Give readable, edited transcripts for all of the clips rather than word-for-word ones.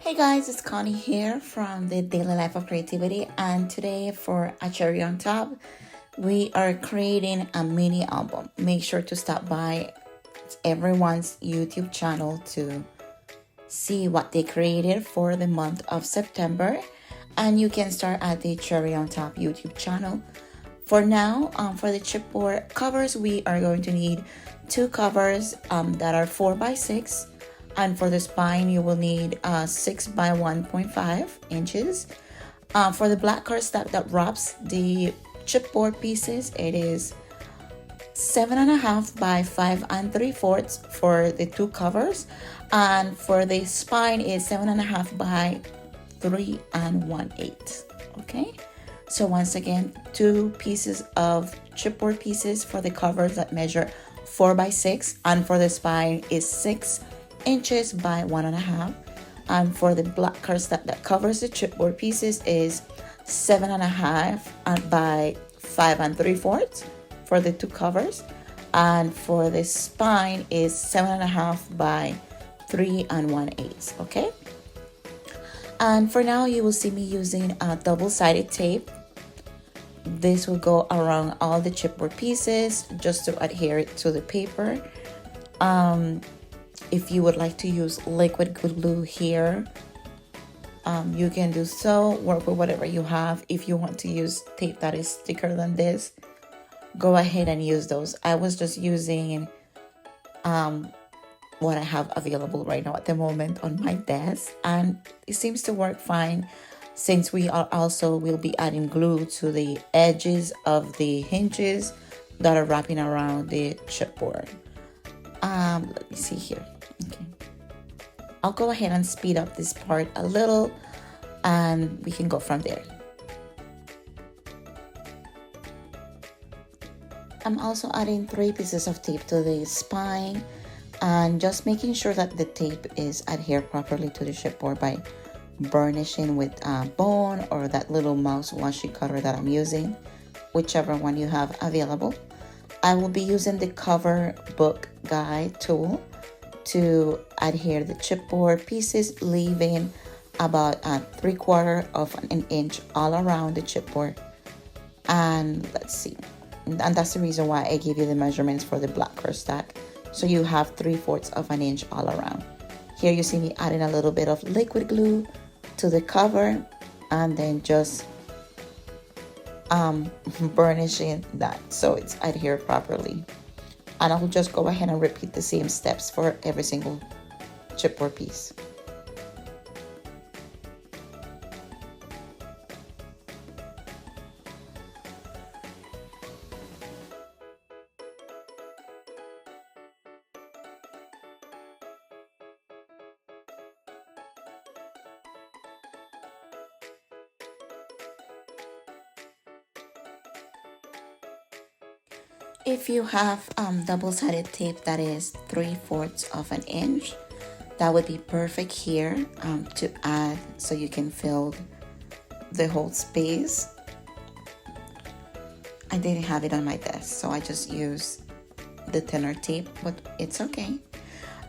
Hey guys, it's Connie here from the Daily Life of Creativity, and today for a cherry on top, we are creating a mini album. Make sure to stop by everyone's YouTube channel to see what they created for the month of September, and you can start at the cherry on top YouTube channel. For now, for the chipboard covers, we are going to need two covers that are 4x6. And for the spine, you will need 6 by 1.5 inches. For the black cardstock that wraps the chipboard pieces, it is 7.5 by 5 3/4 for the two covers. And for the spine is 7.5 by 3 1/8. Okay. So once again, two pieces of chipboard pieces for the covers that measure 4x6, and for the spine is 6 inches by 1.5, and for the black cardstock that covers the chipboard pieces is 7.5 by 5 3/4 for the two covers, and for the spine is 7.5 by 3 1/8. Okay, and for now you will see me using a double-sided tape. This will go around all the chipboard pieces just to adhere it to the paper. If you would like to use liquid glue here, you can do so. Work with whatever you have. If you want to use tape that is thicker than this, go ahead and use those. I was just using what I have available right now at the moment on my desk, and it seems to work fine, since we are also will be adding glue to the edges of the hinges that are wrapping around the chipboard. Let me see here. Okay, I'll go ahead and speed up this part a little, and we can go from there. I'm also adding 3 pieces of tape to the spine, and just making sure that the tape is adhered properly to the chipboard by burnishing with bone or that little mouse washi cutter that I'm using, whichever one you have available. I will be using the cover book guide tool to adhere the chipboard pieces, leaving about 3/4 of an inch all around the chipboard. And let's see, and that's the reason why I gave you the measurements for the black cardstock, so you have 3/4 of an inch all around. Here you see me adding a little bit of liquid glue to the cover, and then just burnishing that so it's adhered properly. And I'll just go ahead and repeat the same steps for every single chipboard piece. If you have double-sided tape that is 3/4 of an inch, that would be perfect here to add, so you can fill the whole space. I didn't have it on my desk, so I just used the thinner tape, but it's okay.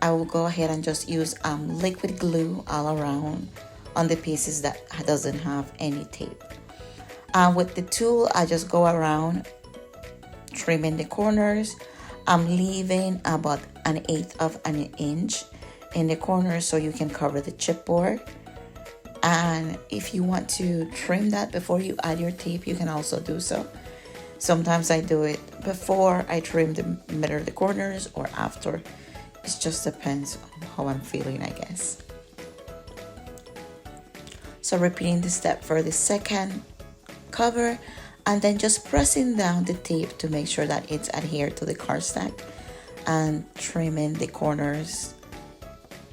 I will go ahead and just use liquid glue all around on the pieces that doesn't have any tape. With the tool, I just go around trimming the corners. I'm leaving about 1/8 of an inch in the corners so you can cover the chipboard. And if you want to trim that before you add your tape, you can also do so. Sometimes I do it before I trim the middle of the corners or after. It just depends on how I'm feeling, I guess. So repeating the step for the second cover, and then just pressing down the tape to make sure that it's adhered to the cardstock, and trimming the corners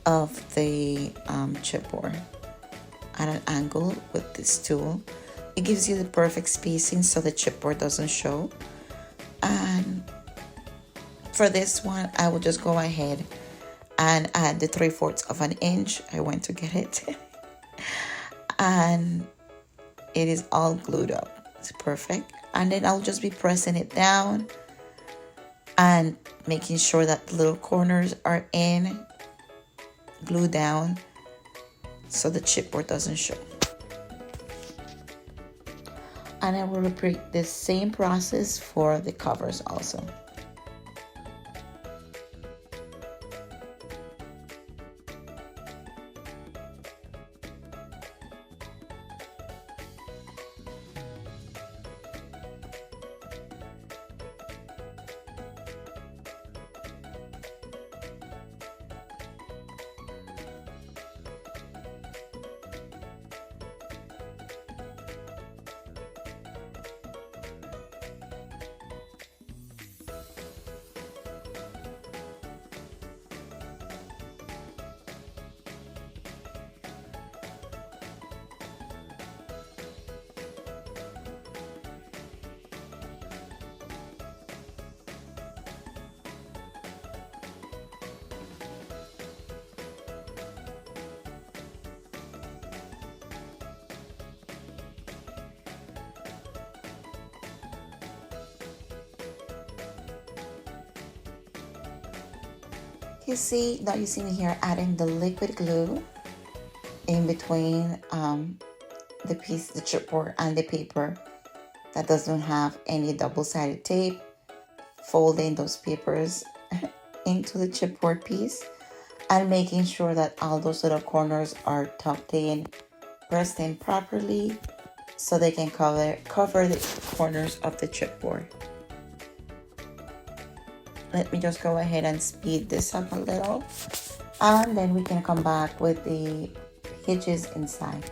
of the chipboard at an angle with this tool. It gives you the perfect spacing so the chipboard doesn't show. And for this one, I will just go ahead and add the 3/4 of an inch. I went to get it. And it is all glued up. It's perfect. And then I'll just be pressing it down and making sure that the little corners are in, glue down, so the chipboard doesn't show. And I will repeat the same process for the covers also. You see, now you see me here adding the liquid glue in between the piece, the chipboard and the paper that doesn't have any double-sided tape, folding those papers into the chipboard piece and making sure that all those little corners are tucked in, pressed in properly so they can cover the corners of the chipboard. Let me just go ahead and speed this up a little, and then we can come back with the hinges inside.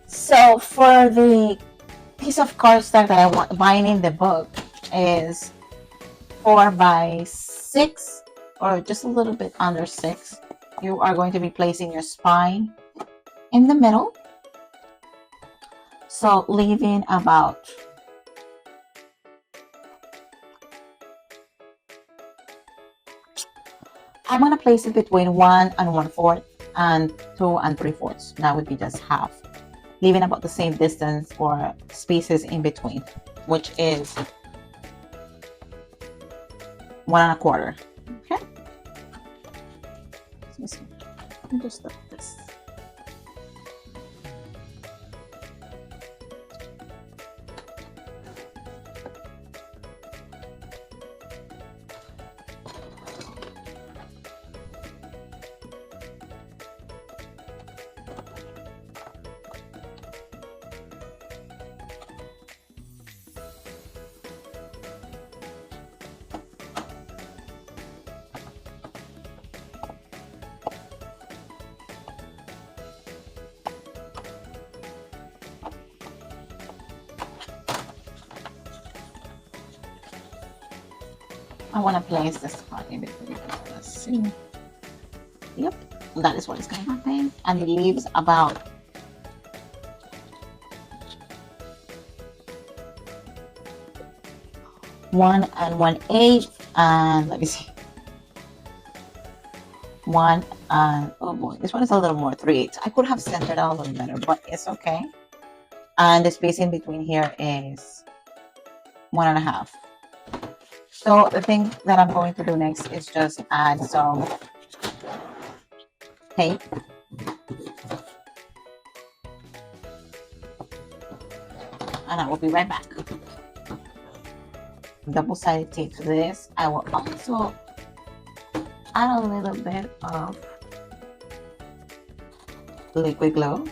So for the piece of cardstock that I want buying in the book is 4 by 6 or just a little bit under 6. You are going to be placing your spine in the middle. So leaving about I'm going to place it between 1 and 1/4 and 2 and 3/4. That would be just half, leaving about the same distance or spaces in between, which is 1 1/4. Okay. Let me see. Let me just stop this. I want to place this card in between. Let's see. Yep, that is what is going to happen. And it leaves about 1 and 1/8, and let me see. 1 and oh boy, this one is a little more 3/8. I could have centered out a little better, but it's okay. And the space in between here is 1 1/2. So the thing that I'm going to do next is just add some tape. And I will be right back. Double-sided tape to this. I will also add a little bit of liquid glue.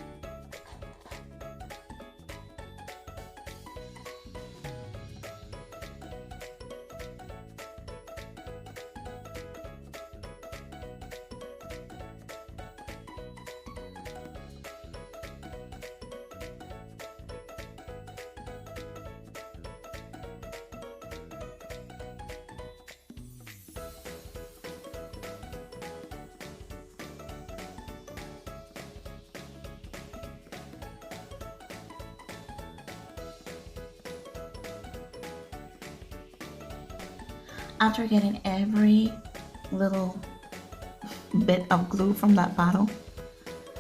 After getting every little bit of glue from that bottle,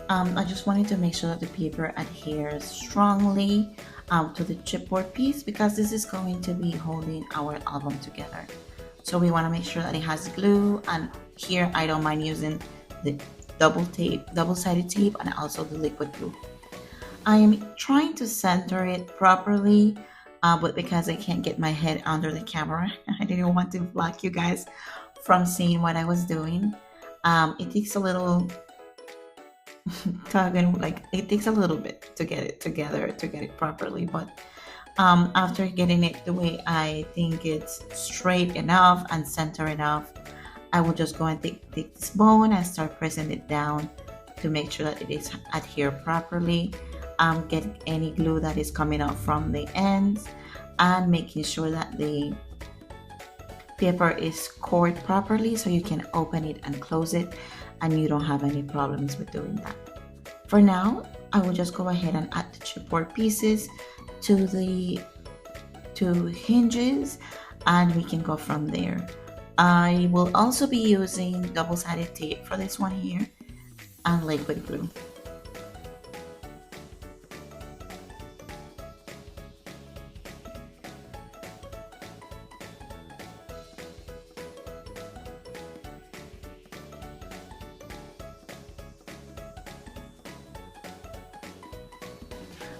I just wanted to make sure that the paper adheres strongly to the chipboard piece, because this is going to be holding our album together. So we want to make sure that it has glue, and here I don't mind using the double-sided tape, and also the liquid glue. I am trying to center it properly, but because I can't get my head under the camera, I didn't want to block you guys from seeing what I was doing. It takes a little it takes a little bit to get it together, to get it properly, but after getting it the way I think it's straight enough and center enough, I will just go and take this bone and start pressing it down to make sure that it is adhered properly. Get any glue that is coming out from the ends, and making sure that the paper is cored properly so you can open it and close it, and you don't have any problems with doing that. For now, I will just go ahead and add the chipboard pieces to the hinges, and we can go from there. I will also be using double-sided tape for this one here, and liquid glue.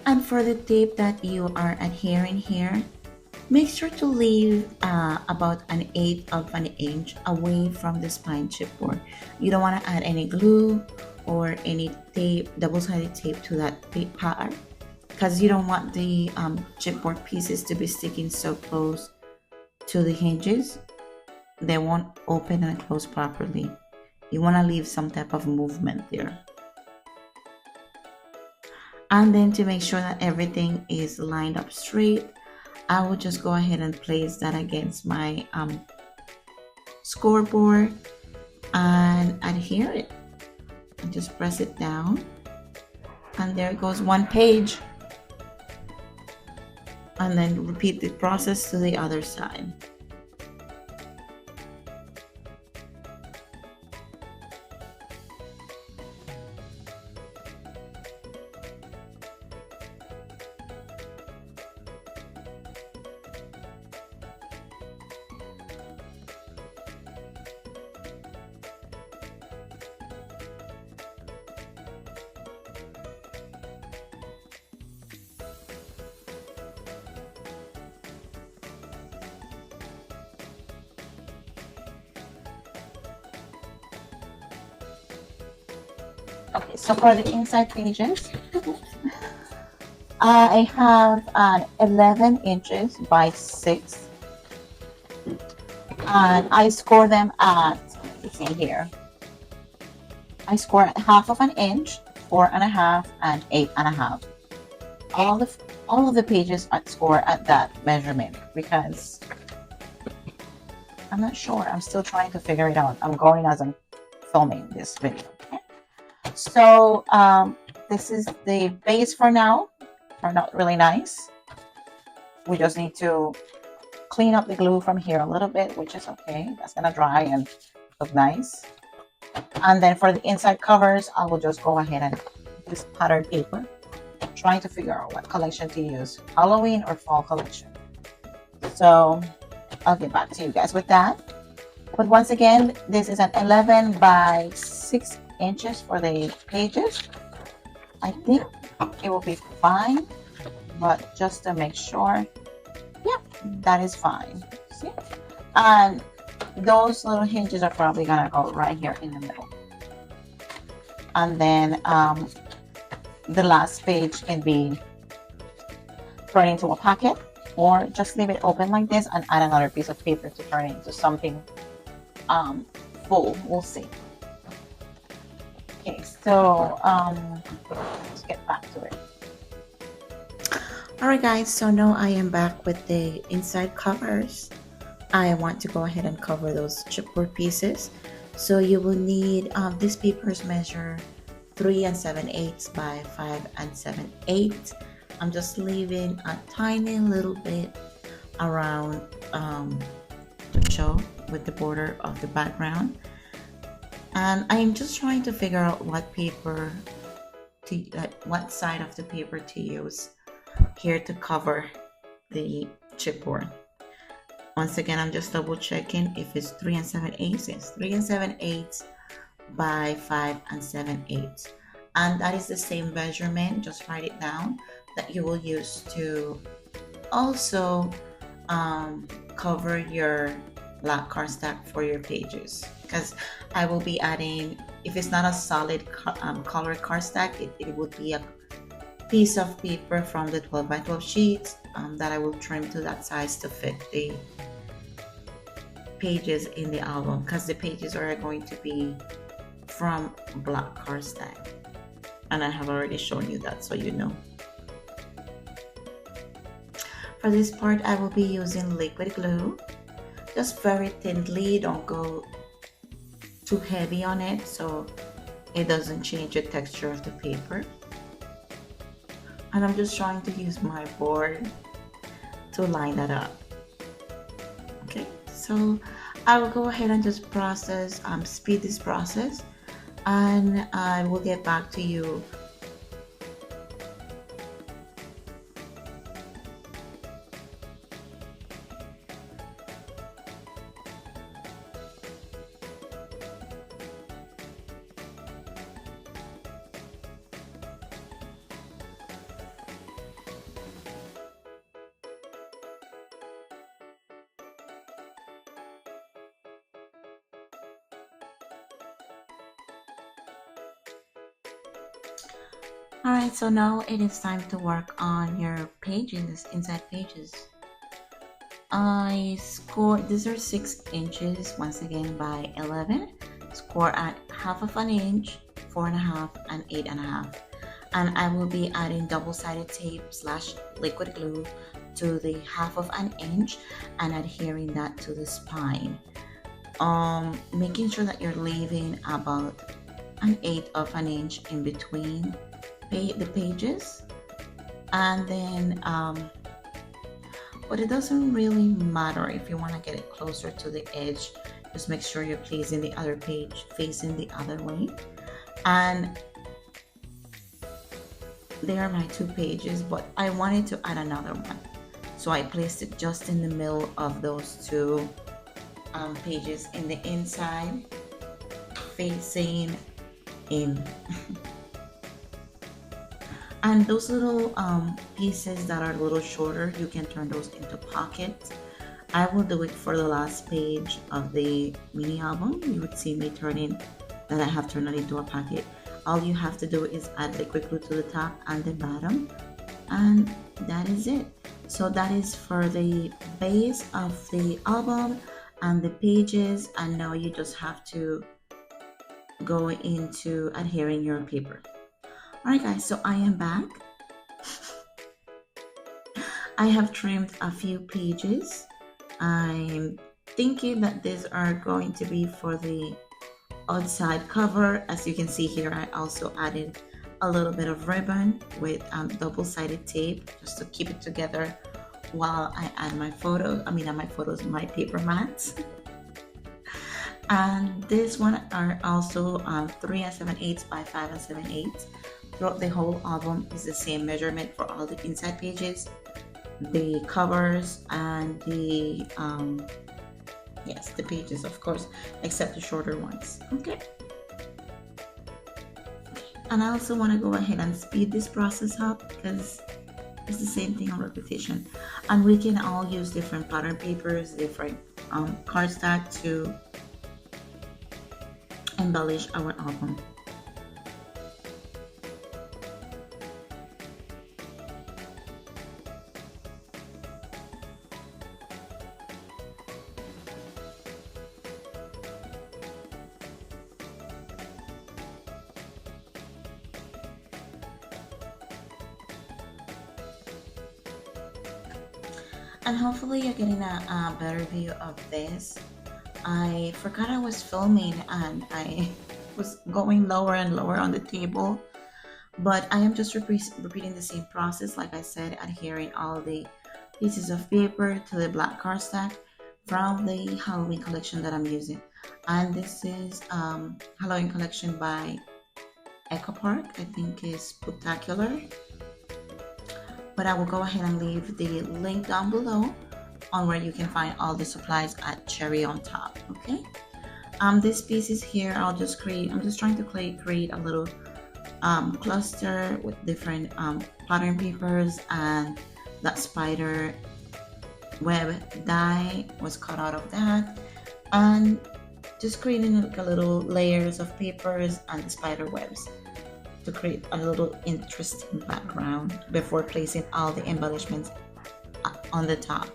And for the tape that you are adhering here, make sure to leave about 1/8 of an inch away from the spine chipboard. You don't want to add any glue or any tape, double-sided tape, to that pattern, because you don't want the chipboard pieces to be sticking so close to the hinges. They won't open and close properly. You want to leave some type of movement there. And then to make sure that everything is lined up straight, I will just go ahead and place that against my scoreboard and adhere it. And just press it down, and there goes one page. And then repeat the process to the other side. Okay, so for the inside pages, I have an 11 inches by 6, and I score them at, let's see here, I score at 1/2 inch, 4.5, and 8.5. All of the pages I score at that measurement, because I'm not sure. I'm still trying to figure it out. I'm going as I'm filming this video. So this is the base for now. Turned out really nice. We just need to clean up the glue from here a little bit, which is okay. That's gonna dry and look nice. And then for the inside covers, I will just go ahead and use patterned paper. I'm trying to figure out what collection to use, Halloween or fall collection. So I'll get back to you guys with that. But once again, this is an 11 by 6 inches for the pages. I think it will be fine, but just to make sure, yeah, that is fine. See? And those little hinges are probably gonna go right here in the middle. And then the last page can be turned into a pocket, or just leave it open like this and add another piece of paper to turn it into something full. We'll see. Okay, so let's get back to it. Alright guys, so now I am back with the inside covers. I want to go ahead and cover those chipboard pieces. So you will need, these papers measure 3 7/8 by 5 7/8. I'm just leaving a tiny little bit around the show with the border of the background. And I'm just trying to figure out what paper to, like, what side of the paper to use here to cover the chipboard. Once again, I'm just double checking if it's 3 and 7/8. Yes, 3 and 7/8 by 5 and 7/8. And that is the same measurement, just write it down, that you will use to also cover your black cardstock for your pages, because I will be adding, if it's not a solid colored cardstock, it would be a piece of paper from the 12 by 12 sheets that I will trim to that size to fit the pages in the album, because the pages are going to be from black cardstock, and I have already shown you that, so you know. For this part, I will be using liquid glue, just very thinly. Don't go too heavy on it so it doesn't change the texture of the paper. And I'm just trying to use my board to line that up. Okay, so I will go ahead and just speed this process, and I will get back to you. Alright, so now it is time to work on your pages, inside pages. I scored, these are 6 inches, once again by 11. Score at 1/2 inch, 4.5, and 8.5. And I will be adding double-sided tape / liquid glue to the 1/2 inch and adhering that to the spine. Making sure that you're leaving about 1/8 inch in between the pages, and then but it doesn't really matter if you want to get it closer to the edge. Just make sure you're placing the other page facing the other way. And there are my 2 pages, but I wanted to add another one, so I placed it just in the middle of those 2 pages in the inside, facing in. And those little pieces that are a little shorter, you can turn those into pockets. I will do it for the last page of the mini album. You would see me turning that I have turned it into a pocket. All you have to do is add liquid glue to the top and the bottom, and that is it. So that is for the base of the album and the pages, and now you just have to go into adhering your paper. Alright guys, so I am back. I have trimmed a few pages. I'm thinking that these are going to be for the outside cover. As you can see here, I also added a little bit of ribbon with double-sided tape just to keep it together while I add my photos. My paper mats. And this one are also 3 and 7/8 by 5 and 7/8. Throughout the whole album is the same measurement for all the inside pages, the covers, and the pages, of course, except the shorter ones. Okay. And I also want to go ahead and speed this process up because it's the same thing on repetition. And we can all use different pattern papers, different cardstock to embellish our album. And hopefully you're getting a better view of this. I forgot I was filming and I was going lower and lower on the table, but I am just repeating the same process, like I said, adhering all the pieces of paper to the black cardstock from the Halloween collection that I'm using. And this is Halloween collection by Echo Park. I think is spectacular. But I will go ahead and leave the link down below on where you can find all the supplies at Cherry on Top. Okay. These pieces here, I'm just trying to create a little cluster with different pattern papers, and that spider web die was cut out of that, and just creating like a little layers of papers and the spider webs to create a little interesting background before placing all the embellishments on the top.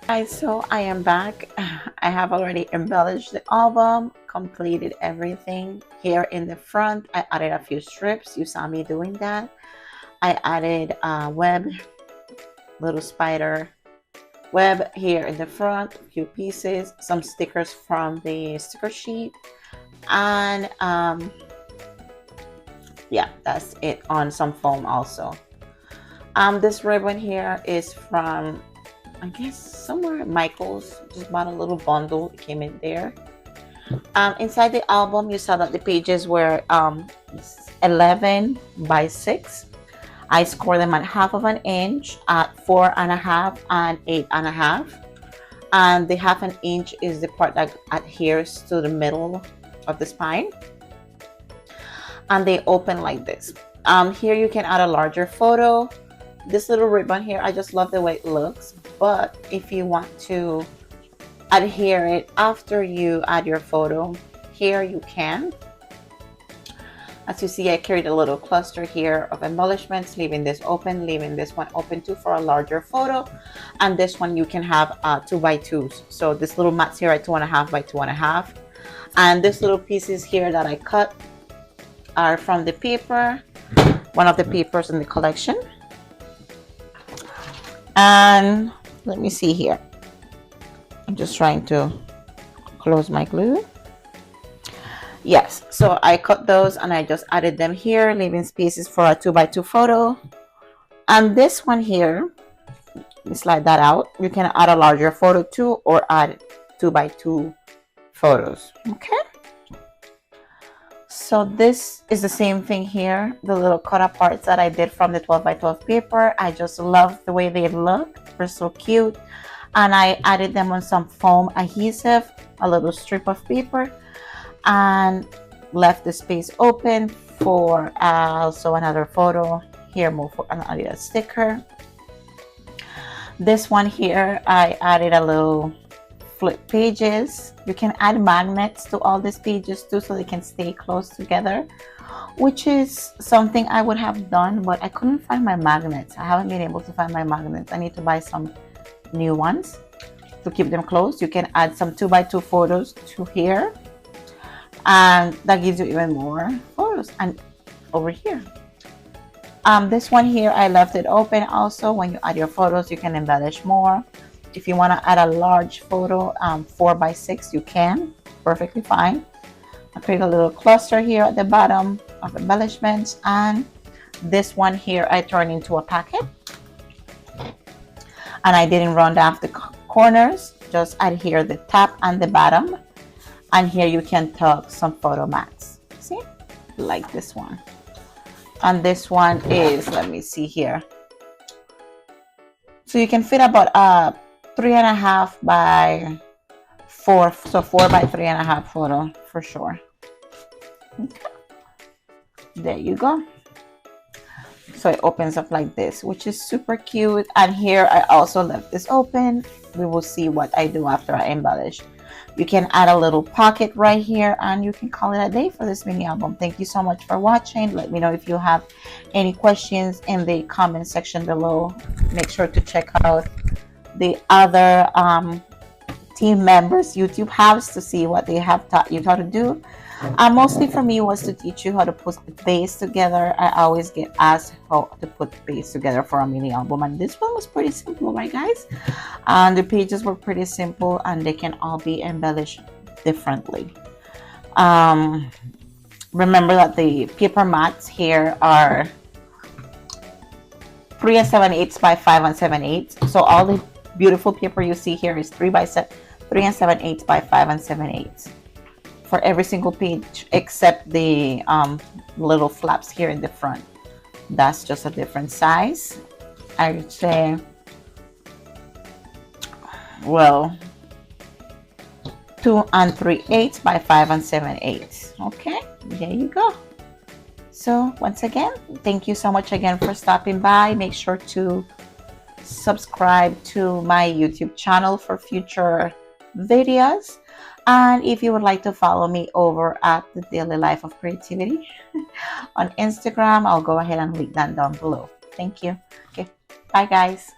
Guys, so I am back. I have already embellished the album, completed everything. Here in the front, I added a few strips. You saw me doing that. I added a web, little spider web here in the front, a few pieces, some stickers from the sticker sheet, and yeah, that's it, on some foam also. This ribbon here is from, I guess, somewhere at Michael's. Just bought a little bundle. It came in there. Inside the album, you saw that the pages were 11 by 6. I scored them at 1/2 inch, at 4.5 and 8.5. And the 1/2 inch is the part that adheres to the middle of the spine. And they open like this. Here you can add a larger photo. This little ribbon here, I just love the way it looks. But if you want to adhere it after you add your photo, here you can. As you see, I carried a little cluster here of embellishments, leaving this open, leaving this one open too for a larger photo. And this one you can have 2x2s. So this little mats here are 2.5 by 2.5. And these little pieces here that I cut are from the paper, one of the papers in the collection. And let me see here. I'm just trying to close my glue. Yes, so I cut those and I just added them here, leaving spaces for a 2x2 photo. And this one here, you slide that out. You can add a larger photo too, or add 2x2 photos. Okay. So this is the same thing here, the little cut up parts that I did from the 12x12 paper. I just love the way they look. They're so cute. And I added them on some foam adhesive, a little strip of paper, and left the space open for also another photo. Here, more for another sticker. This one here, I added a little flip pages. You can add magnets to all these pages too, so they can stay close together, which is something I would have done, but I couldn't find my magnets. I haven't been able to find my magnets. I need to buy some new ones to keep them close. You can add some 2x2 photos to here, and that gives you even more photos. And over here, this one here, I left it open also. When you add your photos, you can embellish more. If you want to add a large photo, 4x6, you can, perfectly fine. I create a little cluster here at the bottom of embellishments, and this one here I turned into a packet, and I didn't round off the corners, just adhere the top and the bottom. And here you can tuck some photo mats, see, like this one. And this one is, let me see here, so you can fit about 3.5 by 4, so 4 by 3.5 photo for sure. Okay. There you go. So it opens up like this, which is super cute. And here I also left this open. We will see what I do after I embellish. You can add a little pocket right here, and you can call it a day for this mini album. Thank you so much for watching. Let me know if you have any questions in the comment section below. Make sure to check out the other team members YouTube house to see what they have taught you how to do. Mostly for me was to teach you how to put the base together. I always get asked how to put the base together for a mini album, and this one was pretty simple, right guys? And the pages were pretty simple, and they can all be embellished differently. Remember that the paper mats here are 3 and 7/8 by 5 and 7/8. So all the beautiful paper you see here is 3 and 7/8 by 5 and 7/8 for every single page, except the little flaps here in the front. That's just a different size. I would say, well, 2 and 3/8 by 5 and 7/8. Okay, there you go. So once again, thank you so much again for stopping by. Make sure to subscribe to my YouTube channel for future videos. And if you would like to follow me over at the Daily Life of Creativity on Instagram, I'll go ahead and link that down below. Thank you. Okay, bye guys.